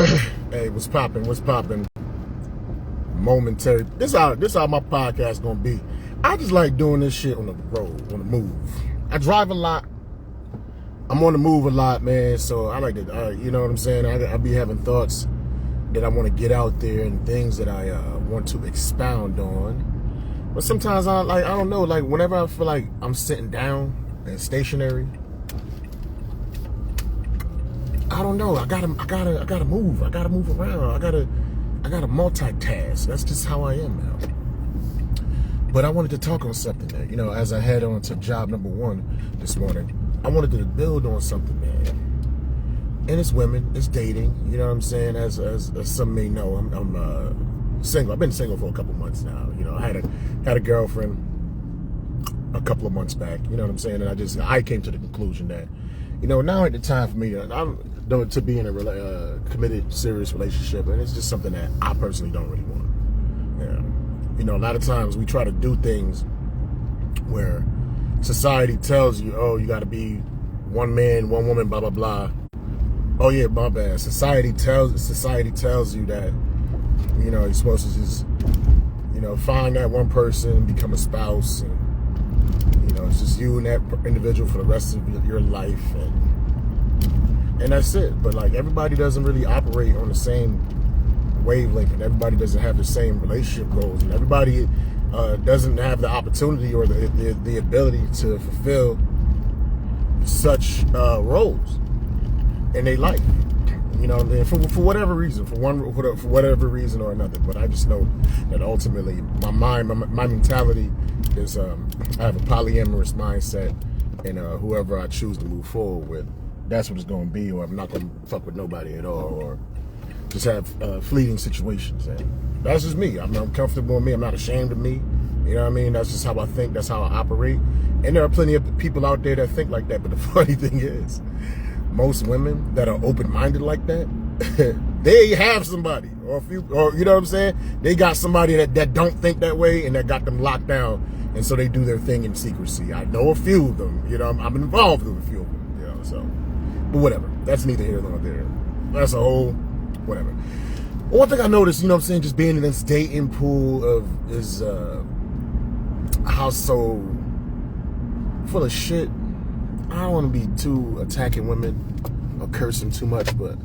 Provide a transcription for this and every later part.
Hey, what's poppin'? What's poppin'? Momentary. This how my podcast gonna be. I just like doing this shit on the road, on the move. I drive a lot. I'm on the move a lot, man. So I like to, you know what I'm saying? I be having thoughts that I want to get out there and things that I want to expound on. But sometimes I don't know, like whenever I feel like I'm sitting down and stationary, I don't know. I gotta move. I gotta move around. I gotta multitask. That's just how I am now. But I wanted to talk on something, man. You know, as I head on to job number 1 this morning, I wanted to build on something, man. And it's women, it's dating. You know what I'm saying? As some may know, I'm single. I've been single for a couple months now. You know, I had a girlfriend a couple of months back. You know what I'm saying? And I came to the conclusion that, you know, now ain't the time for me to be in a committed, serious relationship, and it's just something that I personally don't really want. Yeah. You know, a lot of times we try to do things where society tells you, oh, you got to be one man, one woman, blah blah blah. Oh yeah, my bad. Society tells you that, you know, you're supposed to just, you know, find that one person, become a spouse, and you know, it's just you and that individual for the rest of your life, and that's it. But like, everybody doesn't really operate on the same wavelength, and everybody doesn't have the same relationship goals, and everybody doesn't have the opportunity or the ability to fulfill such roles in their life. You know what I mean? For whatever reason, for whatever reason or another. But I just know that ultimately my mentality is I have a polyamorous mindset, and whoever I choose to move forward with, that's what it's going to be. Or I'm not going to fuck with nobody at all, or just have fleeting situations. And that's just me. I'm comfortable with me. I'm not ashamed of me. You know what I mean? That's just how I think. That's how I operate. And there are plenty of people out there that think like that. But the funny thing is, most women that are open-minded like that, they have somebody, or you know what I'm saying? They got somebody that don't think that way, and that got them locked down, and so they do their thing in secrecy. I know a few of them. You know, I'm involved with a few of them. You know, so, but whatever. That's neither here nor there. That's a whole whatever. One thing I noticed, you know what I'm saying, just being in this dating pool is a house so full of shit. I don't want to be too attacking women or cursing too much, but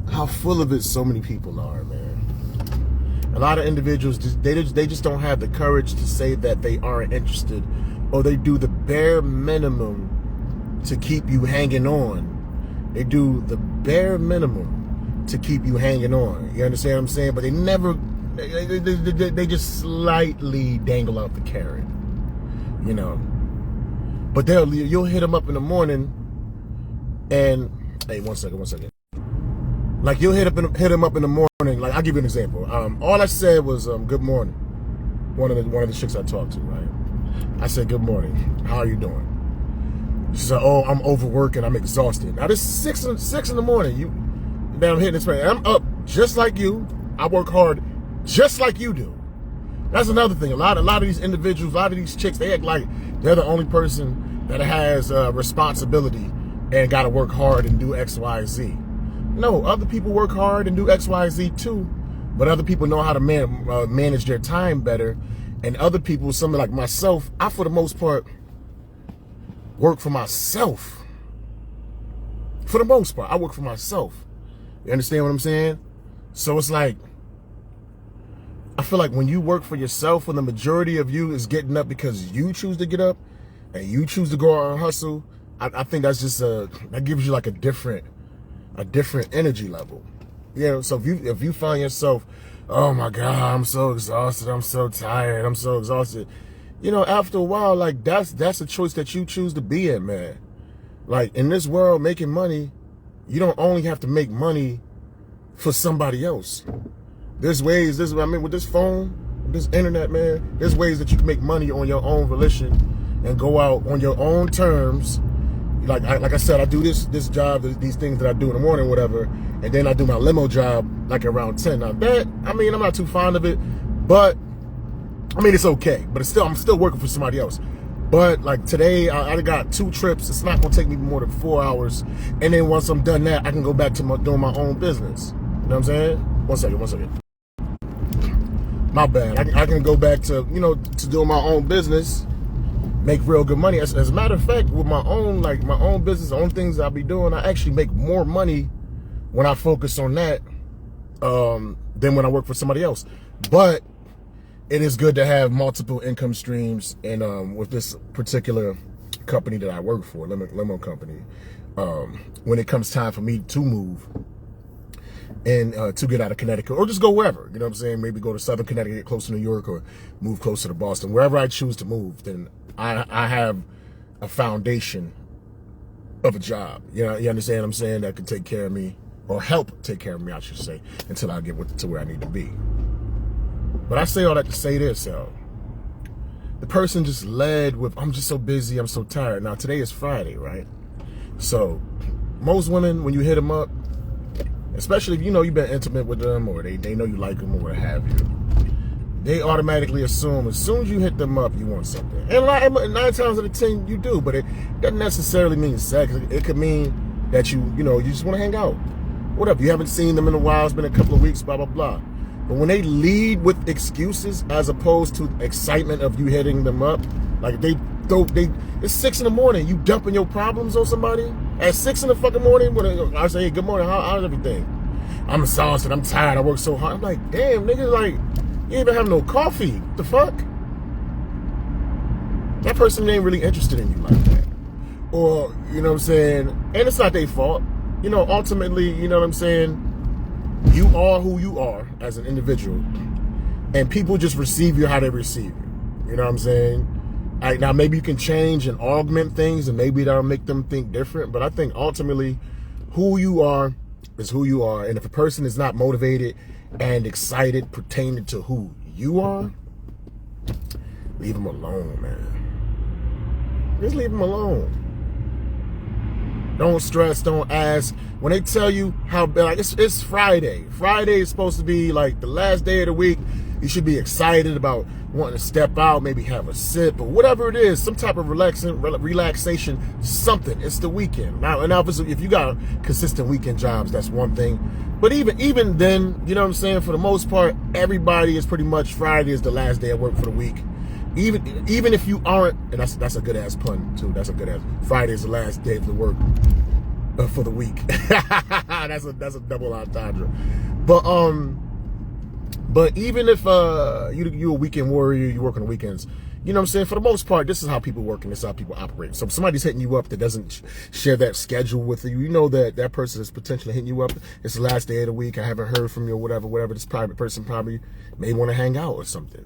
how full of it so many people are, man. A lot of individuals, they just don't have the courage to say that they aren't interested, or they do the bare minimum to keep you hanging on. They do the bare minimum to keep you hanging on. You understand what I'm saying? But they just slightly dangle out the carrot, you know. But you'll hit them up in the morning, and hey, one second. Like, you'll hit them up in the morning. Like, I'll give you an example. All I said was good morning. One of the chicks I talked to, right? I said, good morning. How are you doing? She said, oh, I'm overworking. I'm exhausted. Now this is 6 in the morning. Now I'm hitting this man. I'm up just like you. I work hard just like you do. That's another thing. A lot of these individuals, a lot of these chicks, they act like they're the only person that has responsibility and got to work hard and do X, Y, Z. No, other people work hard and do X, Y, Z too, but other people know how to manage their time better. And other people, somebody like myself, I, for the most part, work for myself. For the most part, I work for myself. You understand what I'm saying? So it's like, I feel like when you work for yourself, when the majority of you is getting up because you choose to get up and you choose to go out and hustle, I think that's just that gives you like a different energy level. You know, so if you find yourself, oh my God, I'm so exhausted, I'm so tired, I'm so exhausted. You know, after a while, like that's a choice that you choose to be in, man. Like, in this world, making money, you don't only have to make money for somebody else. There's ways, with this phone, this internet, man, there's ways that you can make money on your own volition and go out on your own terms. Like I said, I do this job, these things that I do in the morning, whatever, and then I do my limo job like around 10. Now that, I'm not too fond of it, but I mean, it's okay. But I'm still working for somebody else. But like today, I got 2 trips. It's not gonna take me more than 4 hours. And then once I'm done that, I can go back to doing my own business. You know what I'm saying? One second. My bad. I can go back to, to doing my own business, make real good money. As a matter of fact, with my own business, the own things I'll be doing, I actually make more money when I focus on that than when I work for somebody else. But it is good to have multiple income streams, and with this particular company that I work for, limo company, when it comes time for me to move and to get out of Connecticut, or just go wherever, you know what I'm saying? Maybe go to Southern Connecticut, close to New York, or move closer to Boston. Wherever I choose to move, then I have a foundation of a job. You understand what I'm saying? That can take care of me, or help take care of me, I should say, until I get to where I need to be. But I say all that to say this, yo. The person just led with, I'm just so busy, I'm so tired. Now, today is Friday, right? So, most women, when you hit them up, especially if you've been intimate with them, or they know you like them, or what have you, they automatically assume as soon as you hit them up, you want something. And 9 times out of 10, you do, but it doesn't necessarily mean sex. It could mean that you just want to hang out. Whatever, you haven't seen them in a while, it's been a couple of weeks, blah, blah, blah. But when they lead with excuses as opposed to excitement of you hitting them up, like it's 6 in the morning, you dumping your problems on somebody at 6 in the fucking morning. When I say, hey, good morning, how's everything? I'm exhausted, I'm tired, I work so hard. I'm like, damn, nigga, like, you ain't even have no coffee. What the fuck? That person ain't really interested in you like that. Or, you know what I'm saying? And it's not their fault. Ultimately, you know what I'm saying? You are who you are as an individual, and people just receive you how they receive you. You know what I'm saying? Now, maybe you can change and augment things, and maybe that'll make them think different, but I think ultimately who you are is who you are, and if a person is not motivated and excited pertaining to who you are, leave them alone, man. Just leave them alone. Don't stress, don't ask. When they tell you how bad, like it's Friday. Friday is supposed to be like the last day of the week. You should be excited about wanting to step out, maybe have a sip or whatever it is, some type of relaxation, something. It's the weekend. Now, and obviously, if you got consistent weekend jobs, that's one thing. But even then, you know what I'm saying? For the most part, everybody is pretty much Friday is the last day of work for the week. Even if you aren't, and that's a good ass pun too. That's a good ass. Friday is the last day of the work for the week. that's a double entendre. But even if you're a weekend warrior, you work on the weekends. You know what I'm saying? For the most part, this is how people work and this is how people operate. So if somebody's hitting you up that doesn't share that schedule with you, you know that person is potentially hitting you up. It's the last day of the week. I haven't heard from you or whatever. This private person probably may want to hang out or something.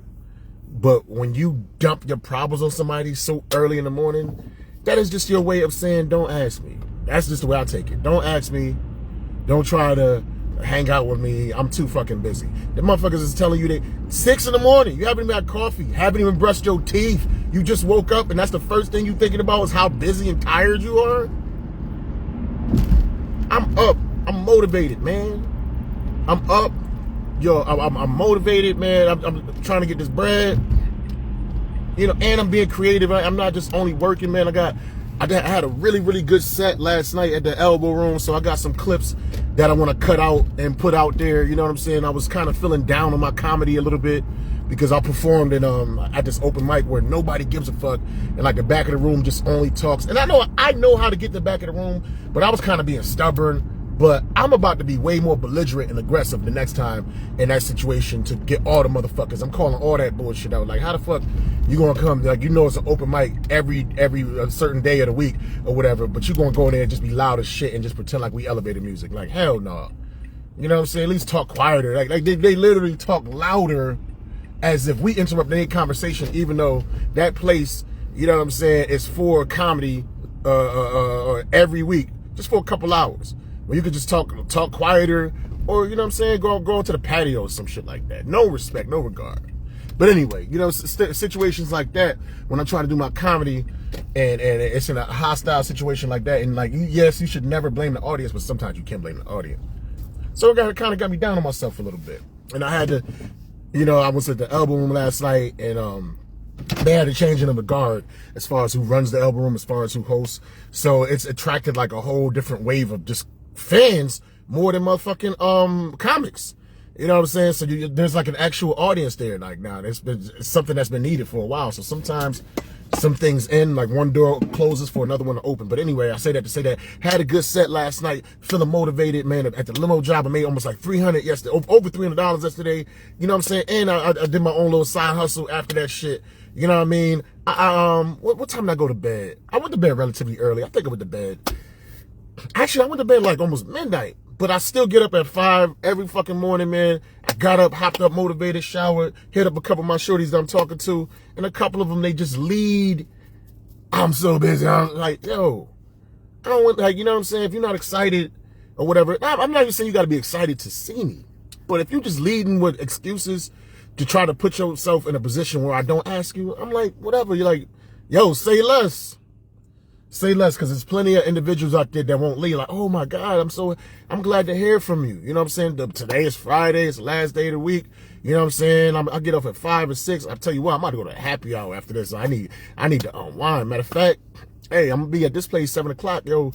But when you dump your problems on somebody so early in the morning, that is just your way of saying, don't ask me. That's just the way I take it. Don't ask me. Don't try to hang out with me. I'm too fucking busy. The motherfuckers is telling you that 6 in the morning, you haven't even had coffee, haven't even brushed your teeth. You just woke up and that's the first thing you're thinking about is how busy and tired you are. I'm up. I'm motivated, man. I'm up. Yo, I'm motivated, man. I'm trying to get this bread, and I'm being creative. I'm not just only working, man. I had a really, really good set last night at the Elbow Room, so I got some clips that I want to cut out and put out there. You know what I'm saying? I was kind of feeling down on my comedy a little bit because I performed at this open mic where nobody gives a fuck, and like the back of the room just only talks. And I know how to get to the back of the room, but I was kind of being stubborn. But I'm about to be way more belligerent and aggressive the next time in that situation to get all the motherfuckers. I'm calling all that bullshit out. Like, how the fuck you gonna come? Like, it's an open mic every certain day of the week or whatever, but you gonna go in there and just be loud as shit and just pretend like we elevator music. Like, hell no. You know what I'm saying? At least talk quieter. Like they literally talk louder as if we interrupt their conversation, even though that place, you know what I'm saying, is for comedy every week, just for a couple hours. Where you could just talk quieter, or, you know what I'm saying, go into the patio or some shit like that. No respect, no regard. But anyway, situations like that, when I'm trying to do my comedy, and it's in a hostile situation like that, and like, yes, you should never blame the audience, but sometimes you can blame the audience. So it kind of got me down on myself a little bit. And I had to, I was at the Elbow Room last night, and they had a changing of the guard as far as who runs the Elbow Room, as far as who hosts. So it's attracted like a whole different wave of just fans more than motherfucking comics. You know what I'm saying? So there's like an actual audience there. Like now, it's something that's been needed for a while. So sometimes some things end, like one door closes for another one to open. But anyway, I say that to say that had a good set last night, feeling motivated, man. At the limo job, I made almost like $300 yesterday, over $300 yesterday. You know what I'm saying? And I did my own little side hustle after that shit. You know what I mean? What time did I go to bed? I went to bed relatively early. I think I went to bed. Actually, I went to bed like almost midnight. But I still get up at 5 every fucking morning, man. I got up, hopped up, motivated, showered, hit up a couple of my shorties that I'm talking to, and a couple of them, they just lead. I'm so busy. I'm like, yo, I don't want, like, you know what I'm saying? If you're not excited or whatever, I'm not even saying you got to be excited to see me. But if you're just leading with excuses to try to put yourself in a position where I don't ask you, I'm like, whatever. You're like, yo, say less. Say less, because there's plenty of individuals out there that won't leave. Like, oh my God, I'm glad to hear from you. You know what I'm saying? Today is Friday. It's the last day of the week. You know what I'm saying? I get up at 5 or 6. I tell you what, I'm about to go to a happy hour after this. I need to unwind. Matter of fact, hey, I'm gonna be at this place 7 o'clock. Yo,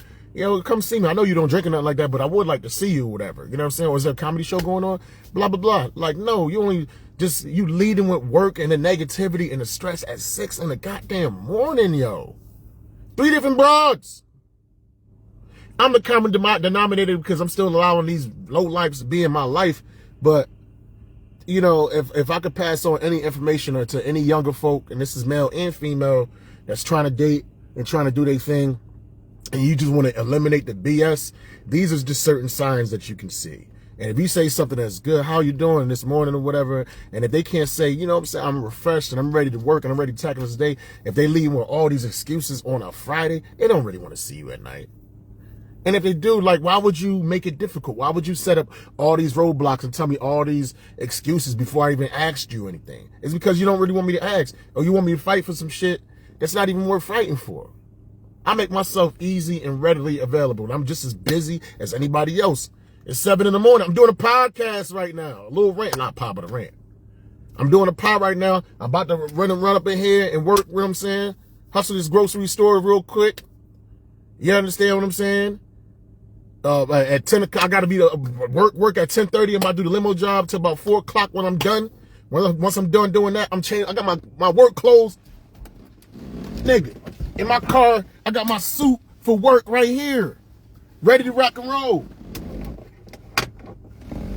come see me. I know you don't drink or nothing like that, but I would like to see you or whatever. You know what I'm saying? Or is there a comedy show going on? Blah, blah, blah. Like, no, you leading with work and the negativity and the stress at 6 in the goddamn morning, yo. 3 different broads. I'm the common denominator because I'm still allowing these low lives to be in my life. But, you know, if I could pass on any information or to any younger folk, and this is male and female, that's trying to date and trying to do their thing, and you just want to eliminate the BS, these are just certain signs that you can see. And if you say something that's good, how you doing this morning or whatever, and if they can't say, you know what I'm saying, I'm refreshed and I'm ready to work and I'm ready to tackle this day, if they leave with all these excuses on a Friday, they don't really want to see you at night. And if they do, like, why would you make it difficult? Why would you set up all these roadblocks and tell me all these excuses before I even asked you anything? It's because you don't really want me to ask, or you want me to fight for some shit that's not even worth fighting for. I make myself easy and readily available, and I'm just as busy as anybody else. It's 7 in the morning. I'm doing a podcast right now. A little rant, not pop, but a rant. I'm doing a pod right now. I'm about to run up in here and work, you know what I'm saying? Hustle this grocery store real quick. You understand what I'm saying? At 10 o'clock, I got to be work at 10:30. I'm about to do the limo job till about 4 o'clock when I'm done. Once I'm done doing that, I'm changing. I got my work clothes. Nigga, in my car, I got my suit for work right here. Ready to rock and roll.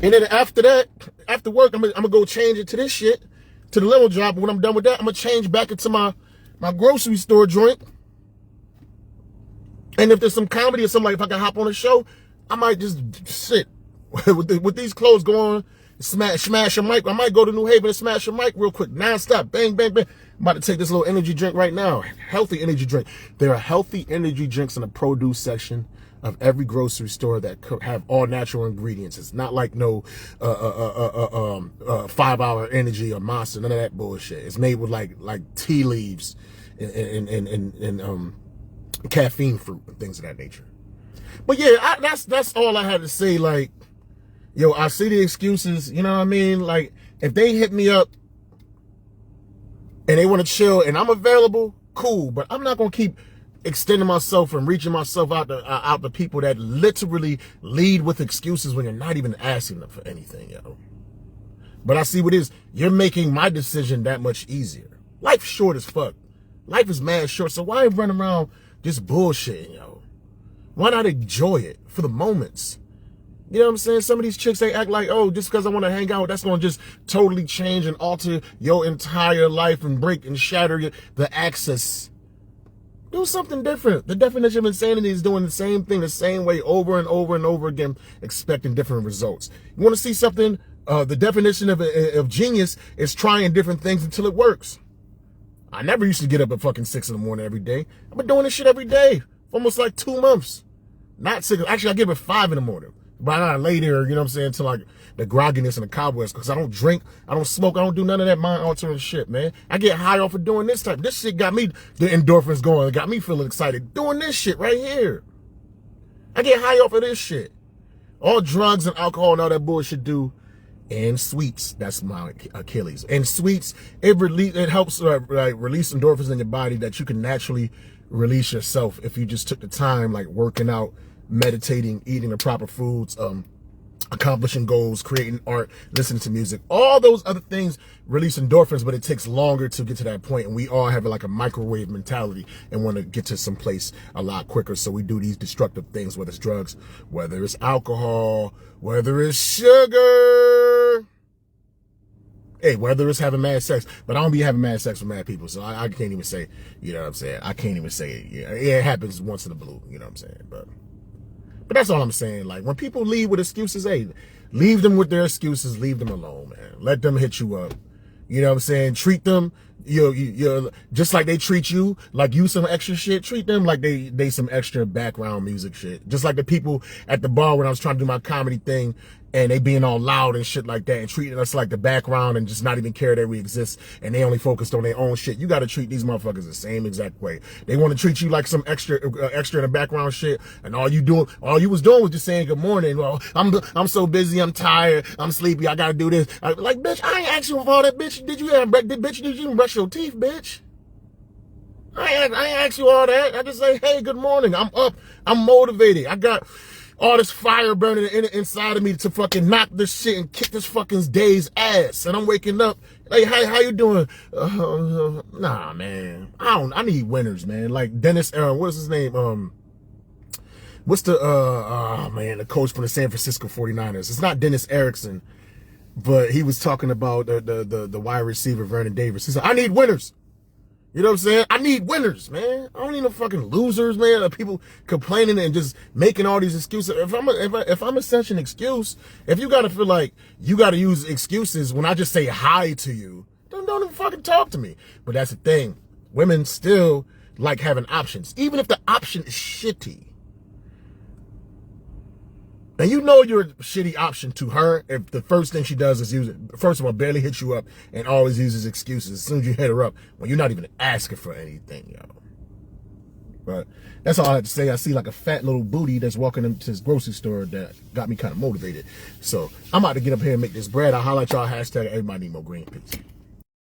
And then after that, after work, I'm gonna go change it to this shit, to the limo job. When I'm done with that, I'm gonna change back into my grocery store joint. And if there's some comedy or something, like if I can hop on a show, I might just sit with these clothes going, smash a mic. I might go to New Haven and smash a mic real quick, nonstop, bang, bang, bang. I'm about to take this little energy drink right now, healthy energy drink. There are healthy energy drinks in the produce section of every grocery store that have all natural ingredients. It's not like no 5-hour energy or Monster, none of that bullshit. It's made with like tea leaves and caffeine fruit and things of that nature. But yeah, that's all I had to say. Like, yo, I see the excuses, you know what I mean? Like, if they hit me up and they want to chill and I'm available, cool. But I'm not gonna keep extending myself and reaching myself out to people that literally lead with excuses when you're not even asking them for anything, yo. But I see what it is. You're making my decision that much easier. Life's short as fuck. Life is mad short. So why run around just bullshitting, yo? Why not enjoy it for the moments? You know what I'm saying? Some of these chicks, they act like, oh, just because I want to hang out, that's going to just totally change and alter your entire life and break and shatter the access. Do something different. The definition of insanity is doing the same thing the same way over and over and over again, expecting different results. You want to see something? The definition of genius is trying different things until it works. I never used to get up at fucking 6 in the morning every day. I've been doing this shit every day for almost like 2 months. Not 6. Actually, I get up at 5 in the morning. But I lay there, you know what I'm saying, until like the grogginess and the cobwebs, because I don't drink, I don't smoke, I don't do none of that mind-altering shit, man. I get high off of doing this type. This shit got me, the endorphins going. It got me feeling excited doing this shit right here. I get high off of this shit. All drugs and alcohol and all that bullshit do and sweets. That's my Achilles. And sweets, it helps like release endorphins in your body that you can naturally release yourself if you just took the time, like working out, meditating, eating the proper foods, accomplishing goals, creating art, listening to music. All those other things release endorphins, but it takes longer to get to that point. And we all have like a microwave mentality and want to get to some place a lot quicker. So we do these destructive things, whether it's drugs, whether it's alcohol, whether it's sugar, hey, whether it's having mad sex. But I don't be having mad sex with mad people. So I can't even say, you know what I'm saying? I can't even say it. Yeah, it happens once in a blue, you know what I'm saying? But that's all I'm saying. Like, when people leave with excuses, hey, leave them with their excuses. Leave them alone, man. Let them hit you up. You know what I'm saying? Treat them, you're just like they treat you, like you some extra shit. Treat them like they some extra background music shit. Just like the people at the bar when I was trying to do my comedy thing, and they being all loud and shit like that, and treating us like the background and just not even care that we exist, and they only focused on their own shit. You got to treat these motherfuckers the same exact way. They want to treat you like some extra in the background shit, and all you was doing was just saying good morning. Well, I'm so busy, I'm tired, I'm sleepy, I gotta do this. Like, bitch, I ain't asking for all that, bitch. Did you even brush your teeth, bitch? I ain't ask you all that. I just say, hey, good morning. I'm up. I'm motivated. I got all this fire burning inside of me to fucking knock this shit and kick this fucking day's ass. And I'm waking up, like, hey, how you doing? Nah, man. I need winners, man. Like Dennis, what's his name? What's the, the coach from the San Francisco 49ers? It's not Dennis Erickson, but he was talking about the wide receiver, Vernon Davis. He said, I need winners. You know what I'm saying? I need winners, man. I don't need no fucking losers, man. People complaining and just making all these excuses. If I'm such an excuse, if you gotta feel like you gotta use excuses when I just say hi to you, don't even fucking talk to me. But that's the thing. Women still like having options, even if the option is shitty. Now, you know you're a shitty option to her if the first thing she does is use it. First of all, barely hits you up and always uses excuses as soon as you hit her up when you're not even asking for anything, yo. But that's all I have to say. I see like a fat little booty that's walking into this grocery store that got me kind of motivated. So I'm about to get up here and make this bread. I'll holler at y'all. # everybody need more green. Peace.